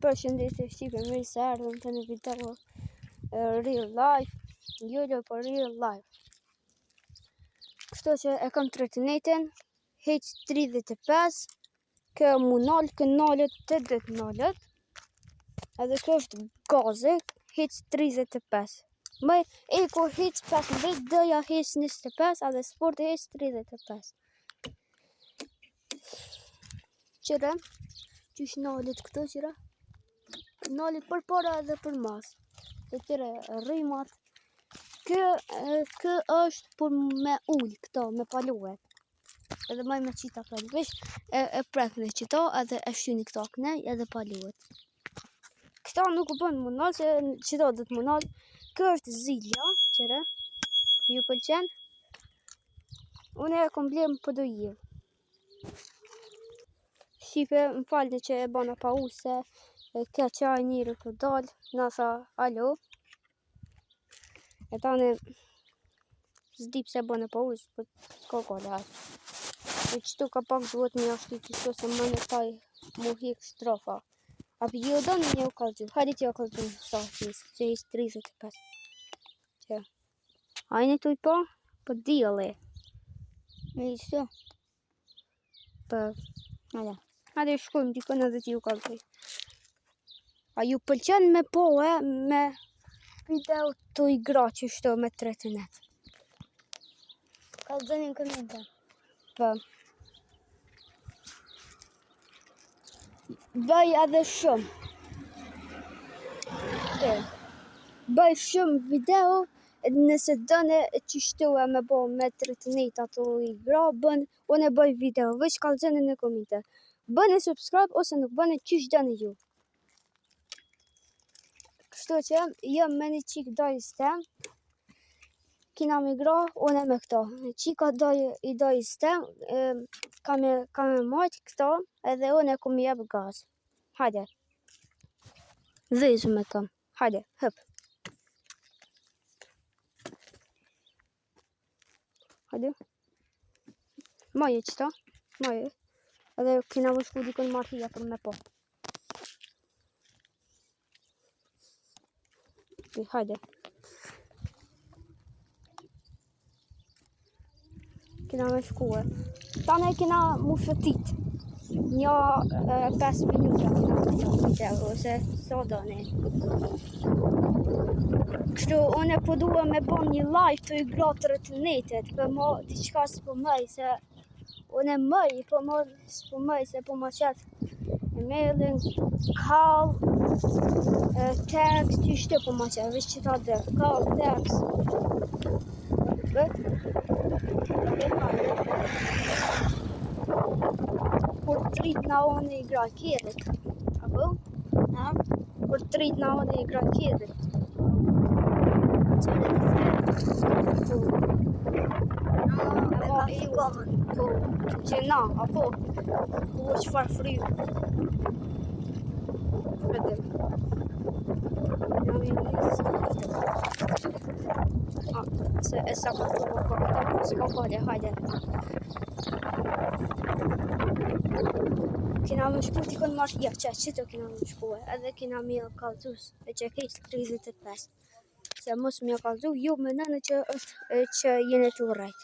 Përshëndetje shqipe, mirë se ardhëm të në video real life, jo për real life. Kështu që e kam tretinetën, heq 35, kë mu nalë, kë nalët të dëtë nalët, edhe kë është gaze, heq 35. Më e kur heq 15, dëja heq 25, edhe sport heq 35. Qëre, qysh nalët këto qëre? Nalët për para edhe për mas. Të tëre rrimat. Kë është për me ullë këto, me paluet. Edhe maj me qita për vesh, e prek me qita edhe e shtyni këto kënej edhe paluet. Këta nuk u bën më nalë, se qita dhe të më nalë. Kë është zilja, qëre, ju pëlqen. Une e kom blerë më pëdo jivë. Shqipe, më falni që e bana pauzë se ka qaj njëri për dalë, na tha alo. E tane s'di pse e bana pauzë, për s'ka kale atë. E qëtu ka pak duhet një ashtu qështu se më në taj mu hik strofa. Apo ju do një u kalëgju, hajde t'ja kalëgju sa hisë, që hisë 35. Që, hajni tuj po, për djeli. Me ishtë, për, hajde shkojmë dikën edhe t'ju kalëgju. A ju pëlqen me po me video të i gra që shto me tretinet? Kalëgjeni në komente. Për. Bëj edhe shumë. Bëj shumë video, nëse dëne që shto e me bo me tretinet ato i gra, bën, unë e bëj video, veç kalëgjeni në komente. Bëni subscribe ose nuk bëni qysh dëni ju. Kështu që jëm me një qik dojës tem, kina me gra, une me këto. Qika i dojës tem, ka me majtë këto, edhe une ku mi jep gaz. Hajde. Vezu me kam. Hajde, hëp. Hajde. Maje qëta, maje. Edhe kina më shku dikën marhia për me po. Hajde. Kina me shkue. Tane kina mu shëtit. Një 5 minuta kina me një video, ose sa doni. Kështu, une po duhe me bo një live të i gra të rëtënetet, për mo t'i qka s'po mëj, se une mëj, po mo s'po mëj, se po ma qëtë emailin, call, text, që shtë po ma qëtë, vesh që ta dhe, call, text. Kur trit na one i gra kjerit, apo? Kur trit na one i gra kjerit. Që na, apo? Ku është farë fry. Vedem. Se e sa për të këta, se ka kore, hajde. Kina me shku t'i kënë marrë, ja, qëto kina me shku edhe kina me kalëzus, e që kejtë 35. Se mos me kalëzu, ju me nënë që jene të urajt.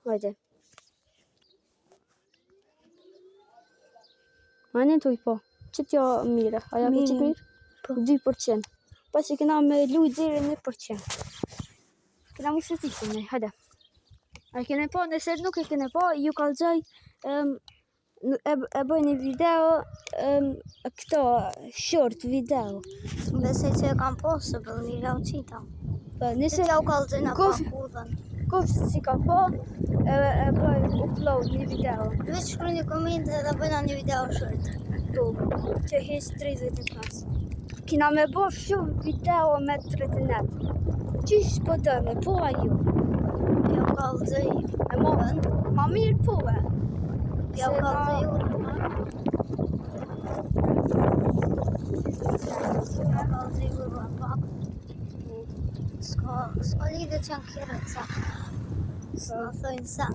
Hajde. Hajde t'uj po, që t'ja mire, aja ke që mirë? 2%. Pasi kina me luj dhere 1%. Kina mu shëtishtë me, hajde. A kene po, nëse nuk e kene po, ju kalëzoj, e bëj një video, këto, short video. Besoj që e kam posë, për një rau qita. Nëse t'ja u kalëzoj në pakudhen. Kofë si ka po, e bëj upload një video. Veç shkru një komente dhe bëjna një video short. Që heq 35. Kina me bo shumë video me tretinet. Qysh po dëme, po a ju? Ja u kalëzoj e ma mirë po e. Ja u kalëzoj urë. Ja u kalëzoj urë e pak. S'ka lidhe që janë kjerët sa. S'na thojnë sa.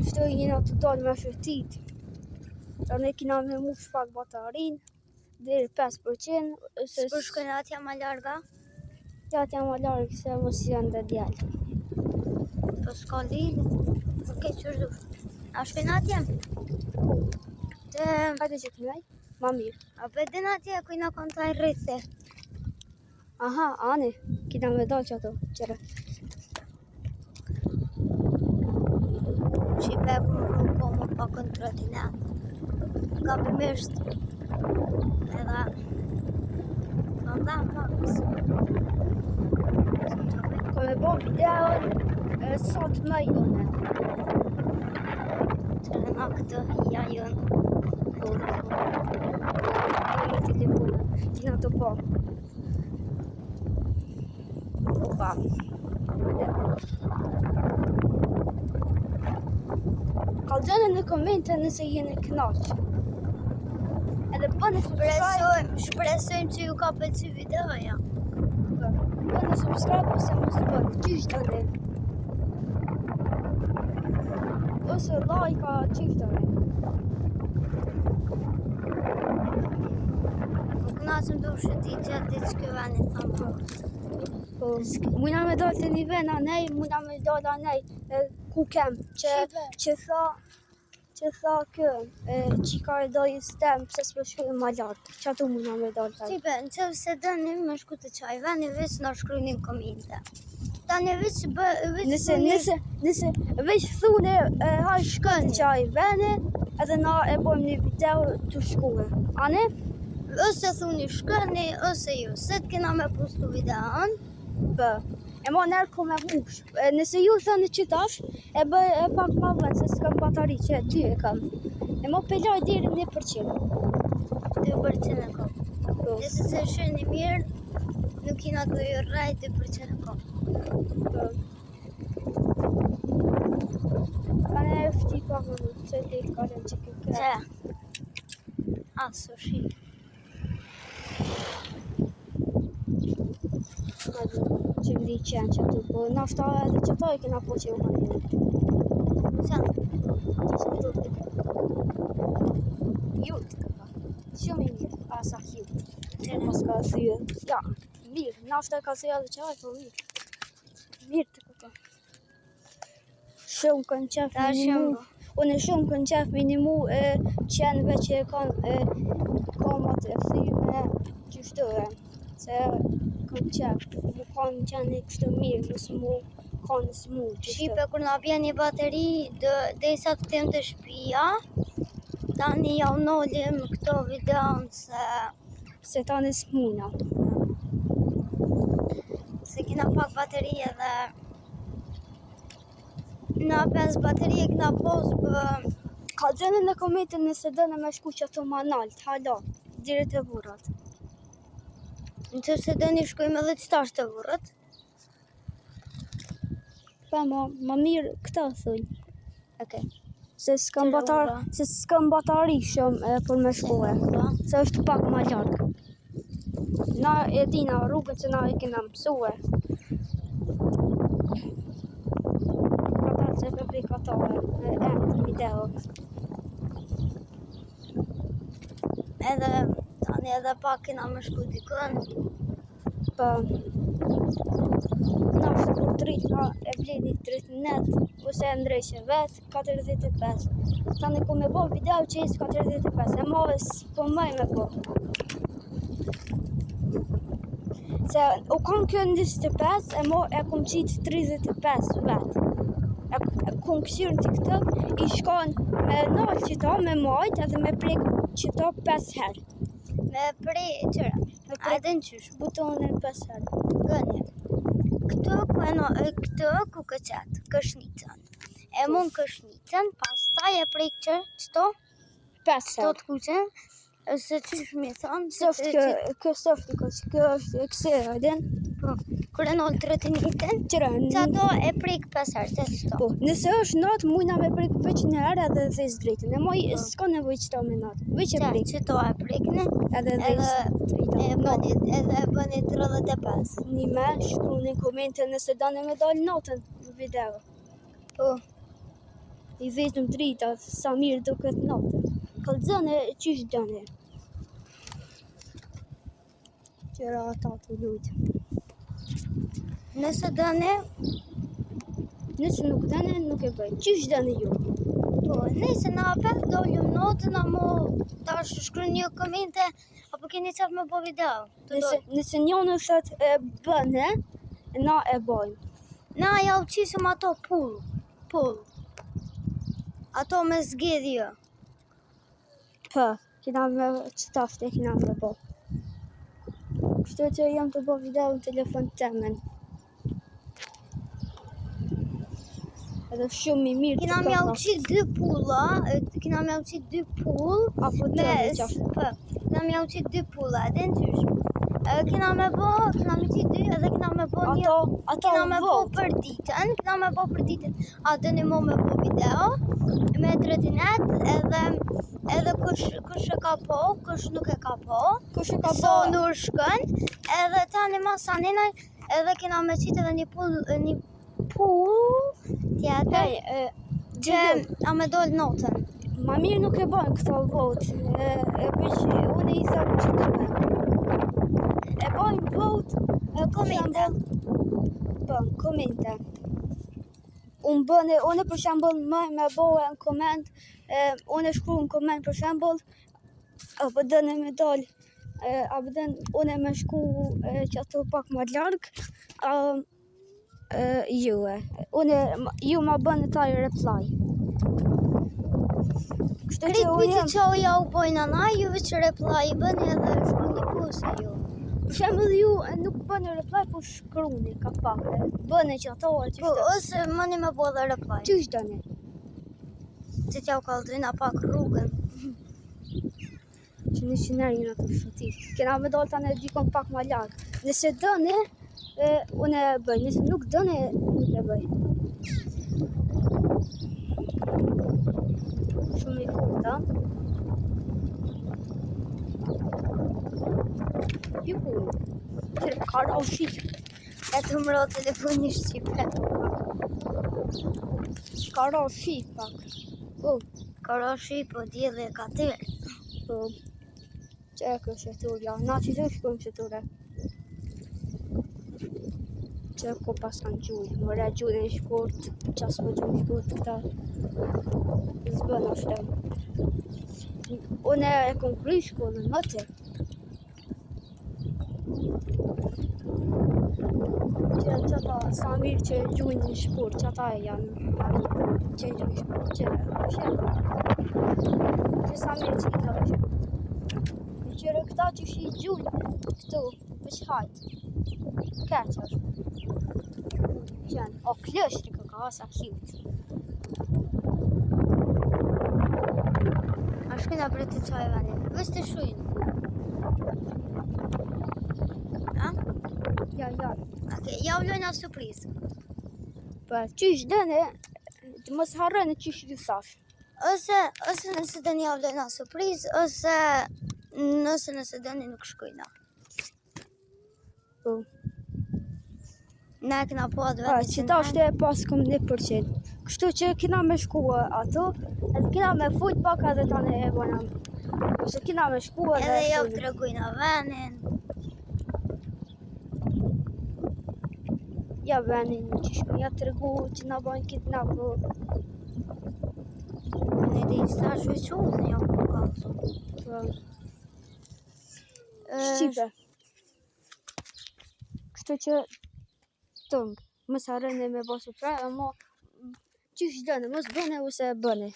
Kështu jena të dalë me shërtit. Ta ne kina me mu shpak batarin, deri 5%. Për shkojnë atja ma larga? Ja t'jam ma largë se mos janë dhe djallë. Po s'ka lidhje. Okej, qërë dush? A shkojnë atje? Të... Hajde që kënaj, ma mirë. A për din atje kujna kontaj rrithi? Aha, ani, kina me dalë që ato, qëre. Qipe ku më rruko më pa kontrolin e. Gabimisht. Edhe... Në dha makës. Ko me bo videon, sot më jone. Qërë nga këtë hija jënë. Me telefone, kina të po. Opa. Kalëgjane në komente nëse jeni knaqë. Edhe bëni subscribe. Shpresojmë që ju ka pëlqy videoja. Bëni subscribe ose mos bëni, qysh të ne. Ose like a qysh të ne. Knasëm të ushëti që që këveni thamë. Mujna me dalë të një vena nej, mujna me dalë a nej, ku kem, që tha kë, që ka e dojë stem, pëse s'po shkujnë ma lartë, që ato mujna me dalë taj. Qipe, në qëve se dënim me shku të qaj, veni vës në shkrujnë në kominte. Ta një vës që bë, Nëse veç thune, haj shkën qaj veni, edhe na e bojmë një video të shkuhe, ane? ose thuni shkëni, ose ju, se të kena me postu videon. Bë, e ma nërë ko me hush. Nëse ju thënë që tash, e bë e pak ma vënd, se s'kam batari që ty e kam. E ma pelaj diri 1%. 2% e kom. Nëse se shëni mirë, nuk kina të ju rraj 2% e kom. Bë. Kane e fti pak më nuk, që le kalen që këke. Që? Asu shi. Që ndi qenë që tu, po nafta edhe që ta e kena po që u manjë. Qanë? Që do të Jut këpa. Shumë i mirë, asa jut. Që mos ka thyë. Ja, mirë, nafta ka thyë edhe qaj, po mirë. Mirë të këpa. Shumë kanë qef minimu. Unë shumë kanë qef minimu qenëve që e kanë komat e thyme qështëve. Se kanë qef, mu kanë qenë kështë mirë, mësë mu kanë smu. Shqipe, kur na bje një bateri, dhe i sa të këtem të shpia, tani ja unolim këto videon se tani s'muna. Se kina pak bateri edhe na 5 bateri e kina pos për... Ka gjene në komente nëse dëne me shku që ato ma nalt, hala, dirët e burrat. Në që se dëni shkojmë edhe qëta është të vurët? Pa ma mirë këta thënë. Okej. Se s'kam batari shumë për me shkue. Se është pak ma largë. Na e dina rrugën që na e kena mësue. Këta që e përpri këtove, e në video. Edhe, tani edhe pak kena më shku dikën. Pa, na është për drita e bledi 30 net, ose e ndrejshë vetë, 45. Tani ku me bo video që isë 45, e mave s'po mëj me bo. Se u kam kjo 25, e mo e kom qitë 35 vetë. E kom këshirë në TikTok, i shkon me nalë qita, me majtë edhe me prek qita 5 herë. Me prej qëra. Ajde në qysh. Butonin 5 herë. Gënje. Këto ku këqet, këshnicën. E mund këshnicën, pas taj e prej qëto 5 herë. të kuqen, se qysh mi thonë. Kjo softi ko që kjo është e këse adin. Kër e nëllë të rëtinitin, Qëra, që ato e prek 5 herë, që qëto. po, nëse është natë, mujna me prek veç në herë edhe dhes drejtën. E moj s'ka nevoj qëta me natë. Veç e Që prek. qëto e prekni, Edhe dhes drejtën. edhe e bëni 35. Një me, shkru në komente nëse dane me dalë natën në video. Po, I vetëm drita, sa mirë do këtë natën. kallëzoni çish doni. Qëra ata të lujtë. Nëse doni, Nëse nuk doni, nuk e bëj. Çish doni ju? po, nëse na apet dolim notën, amo tash shkruaj një komente, apo keni çfarë më bëj video? Nëse njëri thot e bëne, na e bëjmë. Na ja uqisëm ato pull. Ato me zgjedhje. Po, kena me qëtafte, kena me bo. Kështu që jam të bo video në telefon temen. Edhe shumë i mirë Kena të me këpa. uqit 2 pulla, kena me uqit 2 pull, Apo të me me qaftë. po, kena me uqit 2 pulla, edhe në tysh. Kena me uqit 2, edhe kena me bo një... Ato Kena me bo vot. për ditën, a dëni mo me bo video, me trotinet, edhe kush e ka po, kush nuk e ka po, Kush e ka so bo? nur shkën, edhe tani masanina, edhe kena me qitë edhe një pull tjetër, që a me dol notën. Ma mirë nuk e bojnë këto vot. Unë i thëmë që të me. E bojnë vot, Komente. Po, komente. Unë për shembull më me bëhe në koment, unë shkru në koment për shembull, apo dënë me dal, apo dënë unë me shku që ato pak më largë, ju ma bënë taj reply. Kështu që Kritë unë piti jam, që ja u bojnë ana, juve që reply i bëni edhe shku një puse ju. për shembull ju nuk bënë reply, po shkruni ka pak, bënë që ato që Po, ose mëni me bo dhe reply. qysh dëni? Që t'ja u kaldrina pak rrugën. Që në qënër jena të shëtit. Kena me dalë tane dikon pak ma largë. Nëse dëni, unë e bëj. Nëse nuk dëni, nuk e bëj. Shumë i kuta. Ju ku? Kara u shqip. E të mro telefoni shqipe. Kara u shqip pak. Karo shqipo, djeli ka tërë. Po, që e kërë sheturja. Na që të shkojmë sheture. Që ko pasan gjujë. Mëre gjujë në shkurt. Qas më gjujë në shkurt këta. Zbën ashtë. Unë e kom kry shkollën më të. Që ata sa mirë që gjujnë në shkurt. Që ata janë që gjujnë në shkurt. Që sa mirë që i të vëshë. Qërë këta që shi gjujnë këtu, veç hajtë. Keqër. Qenë, o klështri ka asa cute. A shkina për të qaj vani. Vës të shujnë. Ja. Okej, ja u lojna surprizë. Po, qysh dëne, mos harroni qysh ju thash. Ose nëse dëni ja u lojna surprizë, ose nëse dëni nuk shkujna. Po. Ne këna po atë Pa, që ta është e pas kom 1%. Kështu që kina me shku ato, edhe kina me fujt pak edhe tane e bëna. Ose kina me shku edhe... Edhe ja u të regujna venin. Ja venin që shku, ja të regu që na bojnë kidnapu. Në dhe i stash vequnë, ja ku kalto. Po. Shqipe. Kështu që tëngë, mos harroni me bo subscribe, mo qysh dëne, mos bëne ose bëne.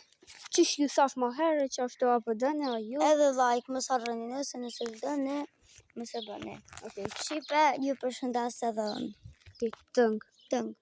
Qysh ju thash ma herë që ashtu apo dëne, a ju. Edhe like, mos harroni nëse dëni, mos e bëni. Okej, Shqipe, ju përshëndas edhe unë. tëngë. Tëngë.